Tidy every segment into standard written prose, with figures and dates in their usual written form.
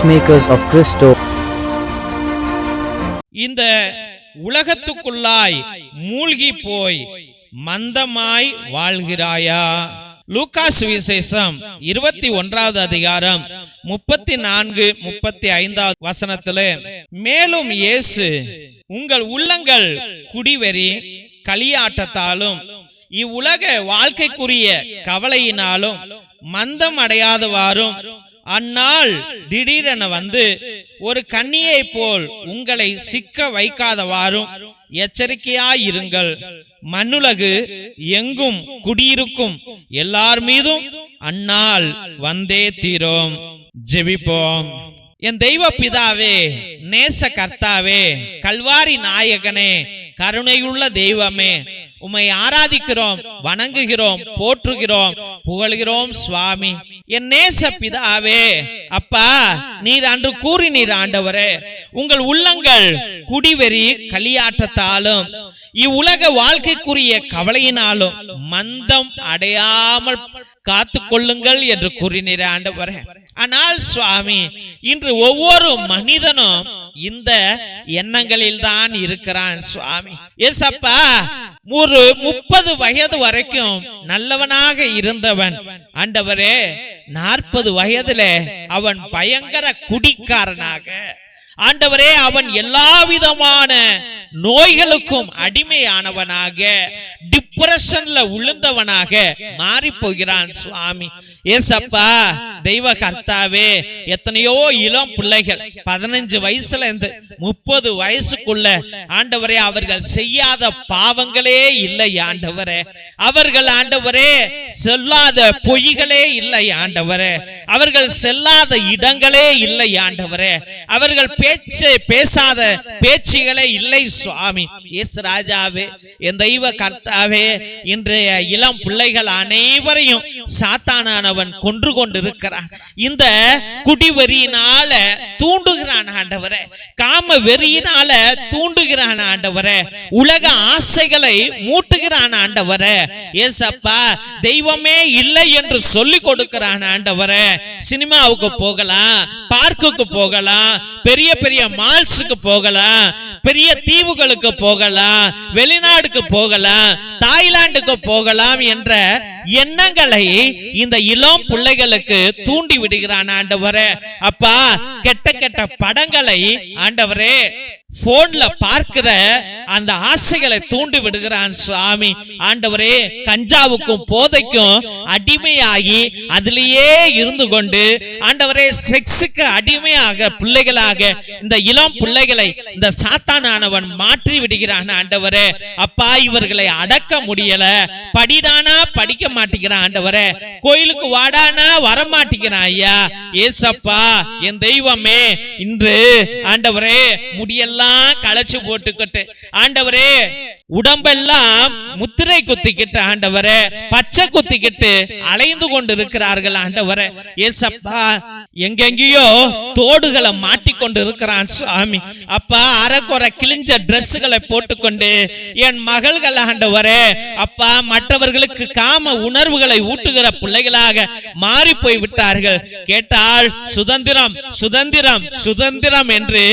Peacemakers of Christo. இந்த உலகத்துக்குள்ளாய் மூழ்கி போய் மந்தமாய் வாழ்கிறாயா? லூக்கா சுவிசேஷம் 21வது அதிகாரம் 34-35 வசனத்திலே, மேலும் இயேசு, உங்கள் உள்ளங்கள் குடிவெறி களியாட்டத்தாலும் இவ்வுலக வாழ்க்கைக்குரிய கவலையினாலும் மந்தம் அடையாதவாறும் அந்நாள் திடீரென வந்து ஒரு கன்னியை போல் உங்களை சிக்க வைக்காதவாறும் எச்சரிக்கையாயிருங்கள். மண்ணுலகு எங்கும் குடியிருக்கும் எல்லார் மீதும் அந்நாள் வந்தே தீரும். ஜெபிப்போம். என் தெய்வ பிதாவே, நேச கர்த்தாவே, கல்வாரி நாயகனே, கருணையுள்ள தெய்வமே, உம்மை ஆராதிக்கிறோம், வணங்குகிறோம், போற்றுகிறோம், புகழ்கிறோம் சுவாமி. என் நேச பிதாவே, அப்பா, நீர் அன்று கூறினீர் ஆண்டவரே, உங்கள் உள்ளங்கள் குடிவெறி களியாட்டத்தாலும் இவ்வுலக வாழ்க்கைக்குரிய கவலையினாலும் மந்தம் அடையாமல் காத்து கொள்ளுங்கள் என்று கூறினீர் ஆண்டவரே. ஆனால் சுவாமி, இன்று ஒவ்வொரு மனிதனும் இந்த எண்ணங்களில் தான் இருக்கிறான் சுவாமி. ஏசப்பா, ஒரு 30 வயது வரைக்கும் நல்லவனாக இருந்தவன் ஆண்டவரே, 40 வயதுல அவன் பயங்கர குடிக்காரனாக ஆண்டவரே, அவன் எல்லா விதமான நோய்களுக்கும் அடிமையானவனாக டிப்ரெஷன்ல விழுந்தவனாக மாறி போகிறான் சுவாமி. ஏசப்பா, தெய்வ கர்த்தாவே, எத்தனையோ இளம் பிள்ளைகள் 15 வயசுல இருந்து 30 வயசுக்குள்ள ஆண்டவரே, அவர்கள் செய்யாத பாவங்களே இல்லை ஆண்டவரே. அவர்கள் ஆண்டவரே செல்லாத பொய்களே இல்லை ஆண்டவரே. அவர்கள் செல்லாத இடங்களே இல்லை ஆண்டவரே. அவர்கள் பேசாத பேச்சுகளே இல்லை சுவாமி. இயேசு ராஜாவே, என் தெய்வ கர்த்தாவே, இன்றைய இளம் பிள்ளைகள் அனைவரையும் சாத்தானவன் கொன்று கொண்டிருக்கிறான். இந்த குடிவெறியினால தூண்டுகிறான் ஆண்டவரே, காம வெறியினால தூண்டுகிறான் ஆண்டவரே, உலக ஆசைகளை மூட்டுகிறான் ஆண்டவரே. ஏசப்பா, தெய்வமே இல்லை என்று சொல்லி கொடுக்கிறான் ஆண்டவரே. சினிமாவுக்கு போகலாம், பார்க்குக்கு போகலாம், பெரிய பெரிய மால்ஸுக்கு போகலாம், பெரிய தீவுகளுக்கு போகலாம், வெளிநாடுக்கு போகலாம், தாய்லாந்துக்கு போகலாம் என்ற எண்ணங்களை இந்த இளம் பிள்ளைகளுக்கு தூண்டி விடுகிறான் ஆண்டவரே. அப்பா, கெட்ட கெட்ட படங்களை ஆண்டவரே போன்ல பார்க்கிற அந்த ஆசைகளை தூண்டி விடுகிறான் சுவாமி. ஆண்டவரே, கஞ்சாவுக்கும் போதைக்கும் அடிமையாகி அதிலேயே இருந்து கொண்டு ஆண்டவரே செக்ஸுக்கு அடிமையாக பிள்ளைகளாக இந்த இளம் பிள்ளைகளை இந்த சாத்தானவன் மாற்றி விடுகிறான் ஆண்டவரே. அப்பா, இவர்களை அடக்க முடியல. படிடானா படிக்க மாட்டேங்கிறான் ஆண்டவரே. கோயிலுக்கு வாடானா வர மாட்டேங்கிறான் ஐயா. ஏசப்பா, என் தெய்வமே, இன்று ஆண்டவரே முடியெல்லாம் களைச்சு போட்டுக்கிட்டு ஆண்டவரே, உடம்பெல்லாம் முத்திரை குத்திக்கிட்டு ஆண்டவரே, பச்சை குத்திக்கிட்டு அலைந்து கொண்டு இருக்கிறார்கள் ஆண்டவரே. ஏசப்பா, எங்கெங்கயோ தோடுகளை மாட்டிக்கொண்டு இருக்கிறான் சுவாமி. அப்பா, அரைக்குறை கிழிஞ்ச டிரெஸ்களை போட்டுக்கொண்டு என் மகள்கள் ஆண்டவரே, அப்பா, மற்றவர்களுக்கு காம உணர்வுகளை ஊட்டுகிற பிள்ளைகளாக மாறி போய் விட்டார்கள். கேட்டால் சுதந்திரம் சுதந்திரம் சுதந்திரம் என்று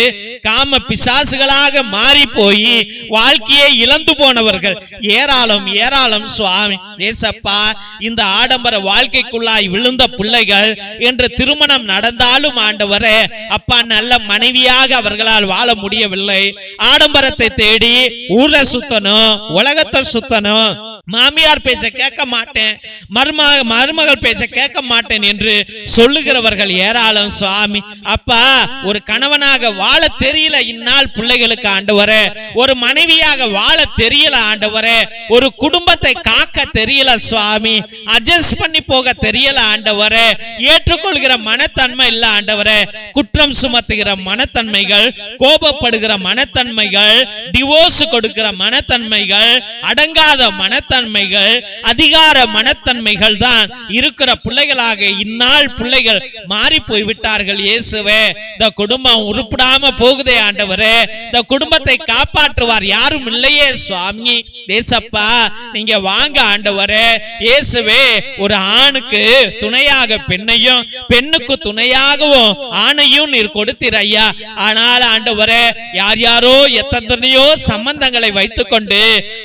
காம பிசாசுகளாக மாறி போய் வாழ்க்கையை இழந்து போனவர்கள் ஏராளம் ஏராளம் சுவாமி. ஏசப்பா, இந்த ஆடம்பர வாழ்க்கைக்குள்ளாய் விழுந்த பிள்ளைகள் என்று திருமணம் நடந்தாலும் ஆண்டவரே, அப்பா, நல்ல மனைவியாக அவர்களால் வாழ முடியவில்லை. ஆடம்பரத்தை தேடி ஊரை சுத்தணும், உலகத்தை சுத்தணும், மாமியார் பேச்ச கேட்க மாட்டேன், மருமகள் பேச்ச கேட்க மாட்டேன் என்று சொல்லுகிறவர்கள் ஏராளம் சுவாமி. அப்பா, ஒரு கணவனாக வாழ தெரியல இந்நாள் பிள்ளைகளுக்கு ஆண்டவரே. ஒரு மனைவியாக வாழ தெரியல ஆண்டவரே. ஒரு குடும்பத்தை காக்க தெரியல சுவாமி. அட்ஜஸ்ட் பண்ணி போக தெரியல ஆண்டவரே. ஏற்றுக்கொள்கிற மனத்தன்மை இல்ல ஆண்டவரே. குற்றம் சுமத்துகிற மனத்தன்மைகள், கோபப்படுகிற மனத்தன்மைகள், டிவோர்ஸ் கொடுக்கிற மனத்தன்மைகள், அடங்காத மனத்தன்மை, மனத்தன்மைகள், அதிகார மனத்தன்மைகள் தான் இருக்கிற பிள்ளைகளாக இந்நாள் பிள்ளைகள் மாறி போய் விட்டார்கள். இயேசுவே, இந்த குடும்பம் உருப்படாம போகுதே ஆண்டவரே, இந்த குடும்பத்தை காப்பாற்றுவார் யாரும் இல்லையே சுவாமி. தேசப்பா, நீங்க வாங்க ஆண்டவரே. இயேசுவே, ஒரு ஆணுக்கு துணையாக பெண்ணையும், பெண்ணுக்கு துணையாகவும் ஆணையும் நீர் கொடுத்தீர் ஐயா. ஆனால் ஆண்டவரே, யார் யாரோ எத்தனையோ சம்பந்தங்களை வைத்துக் கொண்டு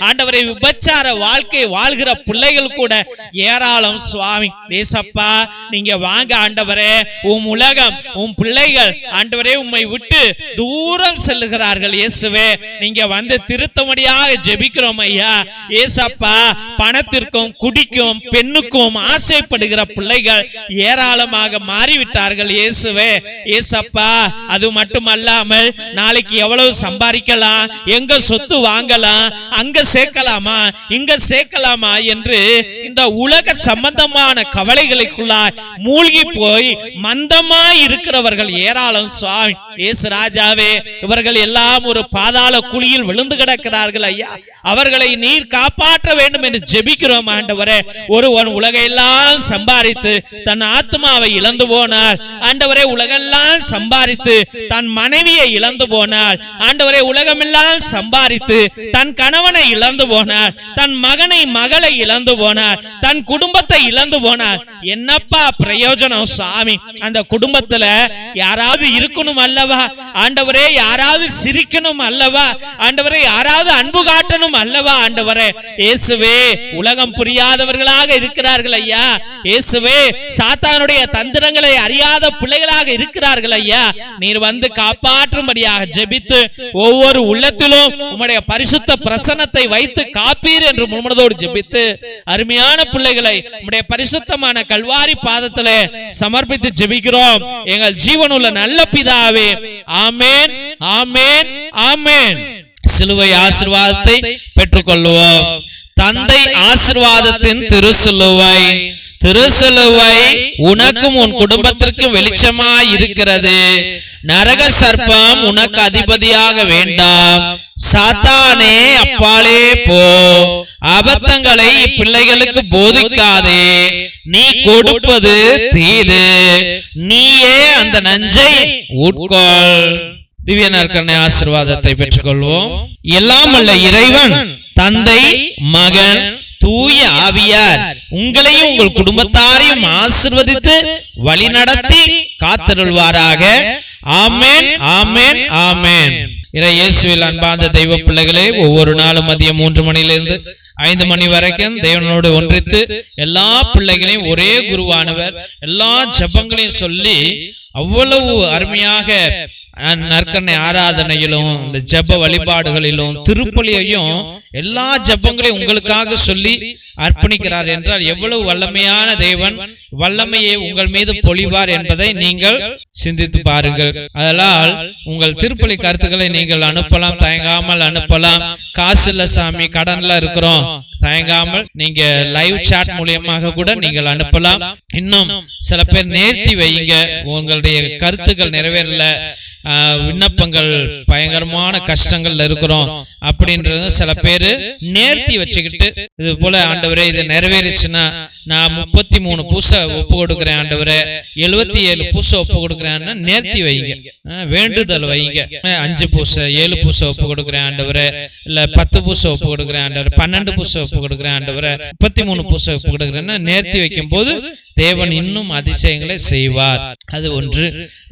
ஆண்டவரை விபச்சார வாழ்க்கை வாழ்கிற பிள்ளைகள் கூட ஏராளம் சுவாமி. தேசப்பா, நீங்க வாங்க ஆண்டவரே. உலகம், பிள்ளைகள் ஆண்டவரே உம்மை விட்டு தூரம் செல்லுகிறார்கள். இயேசுவே, நீங்க வந்து திருத்தமடியாக ஜெபிக்கிறோம் ஐயா. ஏசப்பா, பணத்திற்கும் குடிக்கும் பெண்ணுக்கும் ஆசைப்படுகிற பிள்ளைகள் ஏராளமாக மாறிவிட்டார்கள். இயேசுவே, ஏசப்பா, அது மட்டுமல்லாமல் நாளைக்கு எவ்வளவு சம்பாதிக்கலாம், எங்க சொத்து வாங்கலாம், அங்க சேர்க்கலாமா, இங்க சேர்க்கலாமா என்று இந்த உலக சம்பந்தமான கவலைகளுக்குள்ளாய் மூழ்கி போய் மந்தமாய் இருக்கிறவர்கள் ஏராளம் சுவாமி. இயேசு ராஜாவே, இவர்கள் எல்லாம் ஒரு பாதாள குழியில் விழுந்து கிடக்கிறார்கள் ஐயா. அவர்களை நீர் காப்பாற்ற வேண்டும் என்று ஜெபிக்கிறோம் ஆண்டவரே. ஒருவன் உலகெல்லாம் சம்பாதித்து தன் ஆத்மாவை இழந்து போனால் ஆண்டவரே, உலகெல்லாம் சம்பாதித்து தன் மனைவியை இழந்து போனால் ஆண்டவரே, உலகமெல்லாம் சம்பாதித்து தன் கணவனை இழந்து போனால், தன் மகளை இழந்து போனால், தன் குடும்பத்தை இழந்து போனால் என்னப்பா பிரயோஜனம் சாமி? அந்த குடும்பத்துல யாராவது இருக்கணும் அல்லவா ஆண்டவரே, யாராவது சிரிக்கணும் அல்லவா ஆண்டவரே, யாராவது அன்பு காட்டணும் அல்லவா ஆண்டவரே. இயேசுவே, உலகம் புரியாதவர்களாக இருக்கிறார்கள் ஐயா. இயேசுவே, சாத்தானுடைய தந்திரங்களை அறியாத பிள்ளைகளாக இருக்கிறார்கள் ஐயா. நீர் வந்து காப்பாற்றும்படியாக ஜெபித்து ஒவ்வொரு உள்ளத்திலும் உம்முடைய பரிசுத்த பிரசன்னத்தை வைத்து காப்பீர் என்று முன்னதோடு ஜெபித்து அருமையான பிள்ளைகளை உம்முடைய பரிசுத்தமான கல்வாரி பாதத்திலே சமர்ப்பித்து ஜெபிக்கிறோம் எங்கள் ஜீவனுள்ள நல்ல பிதாவே. ஆமென், ஆமென், ஆமென். சிலுவை ஆசீர்வாதத்தை பெற்றுக்கொள்வோம். தந்தை ஆசீர்வாதத்தின் திருசிலுவை, திருசிலுவை உனக்கும் உன் குடும்பத்திற்கும் வெளிச்சமாய் இருக்கிறது. நரக சர்ப்பம் உனக்கு அதிபதியாக வேண்டாம். சாத்தானே, அப்பாலே போ. அபத்தங்களை பிள்ளைகளுக்கு போதிக்காதே. நீ கொடுப்பது தீது, நீயே அந்த நஞ்சை உட்கொள். திவ்ய நற்கருணை ஆசீர்வாதத்தை பெற்றுக்கொள்வோம். எல்லாம் வல்ல இறைவன், தந்தை, மகன், தூய ஆவியார் உங்களையும் உங்கள் குடும்பத்தாரையும் ஆசீர்வதித்து வழிநடத்தி காத்தருள்வாராக. ஆமென், ஆமென், ஆமென். இயேசுவில் அன்பார்ந்த தெய்வ பிள்ளைகளே, ஒவ்வொரு நாளும் மதியம் 3 மணியிலிருந்து 5 மணி வரைக்கும் தேவனோடு ஒன்றித்து எல்லா பிள்ளைகளையும் ஒரே குருவானவர் எல்லா ஜெபங்களையும் சொல்லி அவ்வளவு அருமையாக நற்கருணை ஆராதனையிலும் இந்த ஜெப வழிபாடுகளிலும் திருப்பலியையும் எல்லா ஜெபங்களையும் உங்களுக்காக சொல்லி அர்ப்பணிக்கிறார் என்றால் எவ்வளவு வல்லமையான தேவன் வல்லமையை உங்கள் மீது பொழிவார் என்பதை நீங்கள் சிந்தித்து பாருங்கள். அதனால் உங்கள் திருப்பலி கருத்துக்களை நீங்கள் அனுப்பலாம், தயங்காமல் அனுப்பலாம். காசு இல்ல சாமி, கடன்ல இருக்கிறோம், தயங்காமல் நீங்க லைவ் சாட் மூலியமாக கூட நீங்கள் அனுப்பலாம். இன்னும் சில பேர் நேர்த்தி வைங்க, உங்களுடைய கருத்துக்கள் நிறைவேறல, விண்ணப்பங்கள் பயங்கரமான கஷ்டங்கள்ல இருக்கிறோம் அப்படின்றது சில பேரு நேர்த்தி வச்சுக்கிட்டு இது போல ஆண்டவரே இது நிறைவேறிச்சுன்னா நான் 33 பூசை ஒப்பு கொடுக்கிறேன் ஆண்டவரே, 77 பூசை ஒப்பு கொடுக்கிறேன்னு நேர்த்தி வைங்க, வேண்டுதல் வைங்க. 5 பூசை 7 பூசை ஒப்பு கொடுக்கிறேன் ஆண்டவரே, இல்ல 10 பூசை ஒப்பு கொடுக்கிறேன் ஆண்டவரே, 12 பூசை ஒப்பு கொடுக்கிறேன் ஆண்டவரே, 33 பூசை ஒப்பு கொடுக்கிறேன்னு நேர்த்தி வைக்கும் போது தேவன் இன்னும் அதிசயங்களை செய்வார். அது ஒன்று.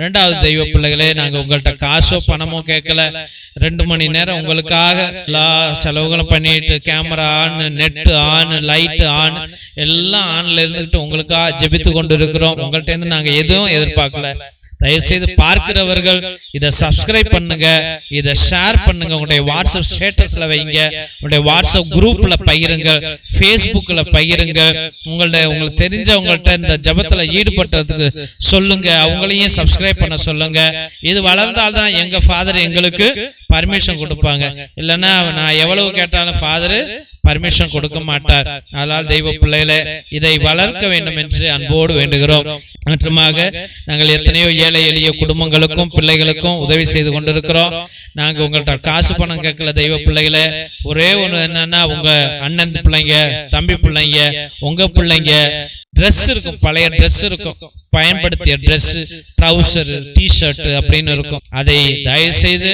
2வது தெய்வ பிள்ளைகளே, நாங்க உங்கள்கிட்ட காசோ பணமோ கேட்கல. 2 மணி நேரம் உங்களுக்காக எல்லா செலவுகளும் பண்ணிட்டு camera on, net on, light on, எல்லாம் ஆன்ல இருந்துட்டு உங்களுக்காக ஜெபித்து கொண்டு இருக்கிறோம். உங்கள்கிட்ட இருந்து நாங்க எதுவும் எதிர்பார்க்கல. தயவுசெய்து பார்க்கிறவர்கள் இதை சப்ஸ்கிரைப் பண்ணுங்க, இதை ஷேர் பண்ணுங்க, உங்களுடைய வாட்ஸ்அப் ஸ்டேட்டஸ்ல வைங்க, உங்களுடைய வாட்ஸ்அப் குரூப்ல பகிருங்க, ஃபேஸ்புக்ல பகிருங்க. உங்களுக்கு தெரிஞ்சவங்கள்ட்ட இந்த ஜெபத்துல ஈடுபட்டதுக்கு சொல்லுங்க, அவங்களையும் சப்ஸ்கிரைப் பண்ண சொல்லுங்க. இது வளர்ந்தால்தான் எங்க ஃபாதர் எங்களுக்கு பர்மிஷன் கொடுப்பாங்க. இல்லைன்னா நான் எவ்வளவு கேட்டாலும் ஃபாதர் பர்மிஷன் கொடுக்க மாட்டார். அதனால் தெய்வ பிள்ளைகளை இதை வளர்க்க வேண்டும் என்று அன்போடு வேண்டுகிறோம். மற்றுமாக நாங்கள் எத்தனையோ ஏழை எளிய குடும்பங்களுக்கும் பிள்ளைகளுக்கும் உதவி செய்து கொண்டிருக்கிறோம். நாங்கள் உங்கள்கிட்ட காசு பணம் கேட்கல தெய்வ பிள்ளைகளை. ஒரே ஒன்று என்னன்னா, உங்க அண்ணன் பிள்ளைங்க, தம்பி பிள்ளைங்க, உங்க பிள்ளைங்க ட்ரெஸ் இருக்கும், பழைய ட்ரெஸ் இருக்கும், பயன்படுத்திய ட்ரெஸ், ட்ரௌசர், டிஷர்ட் அப்படின்னு இருக்கும். அதை தயவு செய்து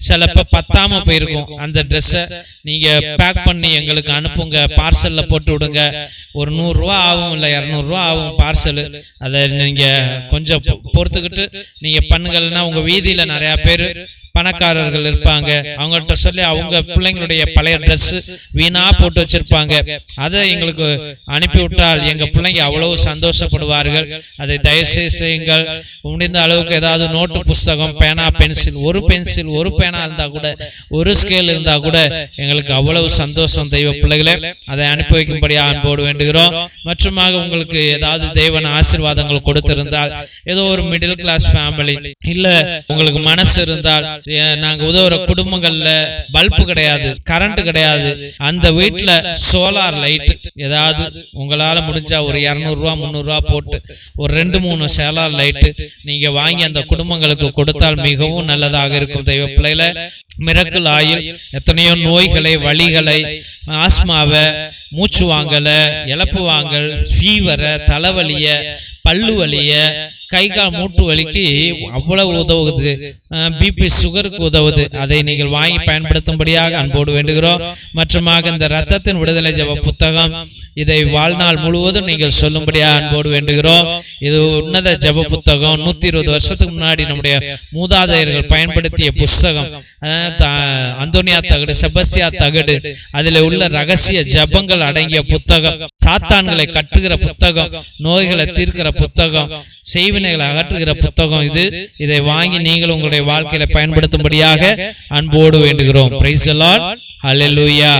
சிலப்ப பத்தாம போயிருக்கும். அந்த ட்ரெஸ்ஸை நீங்க பேக் பண்ணி எங்களுக்கு அனுப்புங்க, பார்சல்ல போட்டு விடுங்க. ஒரு 100 ரூபா ஆகும், இல்லை 200 ரூபா ஆகும் பார்சல். அதை நீங்க கொஞ்சம் பொறுத்துக்கிட்டு நீங்க பண்ணுங்கன்னா, உங்க வீதியில நிறைய பேர் பணக்காரர்கள் இருப்பாங்க, அவங்கள்ட்ட சொல்லி அவங்க பிள்ளைங்களுடைய பழைய ட்ரெஸ் வீணா போட்டு வச்சிருப்பாங்க, அதை எங்களுக்கு அனுப்பிவிட்டால் எங்க பிள்ளைங்க அவ்வளவு சந்தோஷப்படுவார்கள். அதை தயவுசெய்து செய்யுங்கள். முடிந்த அளவுக்கு ஏதாவது நோட்டு புஸ்தகம், பேனா, பென்சில், ஒரு பேனா இருந்தா கூட, ஒரு ஸ்கேல் இருந்தா கூட எங்களுக்கு அவ்வளவு சந்தோஷம் தெய்வ பிள்ளைகளே. அதை அனுப்பி வைக்கும்படியா அன்போடு வேண்டுகிறோம். மற்றுமாக உங்களுக்கு ஏதாவது தேவன் ஆசீர்வாதங்கள் கொடுத்திருந்தால், ஏதோ ஒரு மிடில் கிளாஸ் ஃபேமிலி, இல்ல உங்களுக்கு மனசு இருந்தால், நாங்க உதவுற குடும்பங்கள்ல பல்பு கிடையாது, கரண்ட் கிடையாது, அந்த வீட்டுல சோலார் லைட் ஏதாவது உங்களால முடிஞ்சா ஒரு 200 ரூபா 300 ரூபா போட்டு ஒரு 2-3 சோலார் லைட் நீங்க வாங்கி அந்த குடும்பங்களுக்கு கொடுத்தால் மிகவும் நல்லதாக இருக்கும் தெய்வ பிள்ளைகளை. மிரக்கல் ஆயில் எத்தனையோ நோய்களை, வலிகளை, ஆஸ்மாவை, மூச்சு வாங்கல, இழப்பு வாங்கல், ஃபீவரை, தலைவலிய, பல்லு வலிய, கை கால் மூட்டு வலிக்கு அவ்வளவு உதவுது. பிபி சுகருக்கு உதவுது. அதை நீங்கள் வாங்கி பயன்படுத்தும்படியாக அன்போடு வேண்டுகிறோம். மற்றுமாக இந்த ரத்தத்தின் விடுதலை ஜெப புத்தகம், இதை வாழ்நாள் முழுவதும் நீங்கள் சொல்லும்படியாக அன்போடு வேண்டுகிறோம். இது உன்னத ஜெப புத்தகம். 120 வருஷத்துக்கு முன்னாடி நம்முடைய மூதாதையர்கள் பயன்படுத்திய புஸ்தகம். அந்தோனியா தகடு, செபஸ்தியா தகடு, அதில் உள்ள ரகசிய ஜெபங்கள் அடங்கிய புத்தகம். சாத்தான்களை கட்டுகிற புத்தகம், நோய்களை தீர்க்கிற புத்தகம், செய்வினைகளை அகற்றுகிற புத்தகம் இது. இதை வாங்கி நீங்கள் உங்களுடைய வாழ்க்கையில பயன்படுத்தும்படியாக அன்போடு வேண்டுகிறோம். Praise the Lord. ஹல்லேலூயா.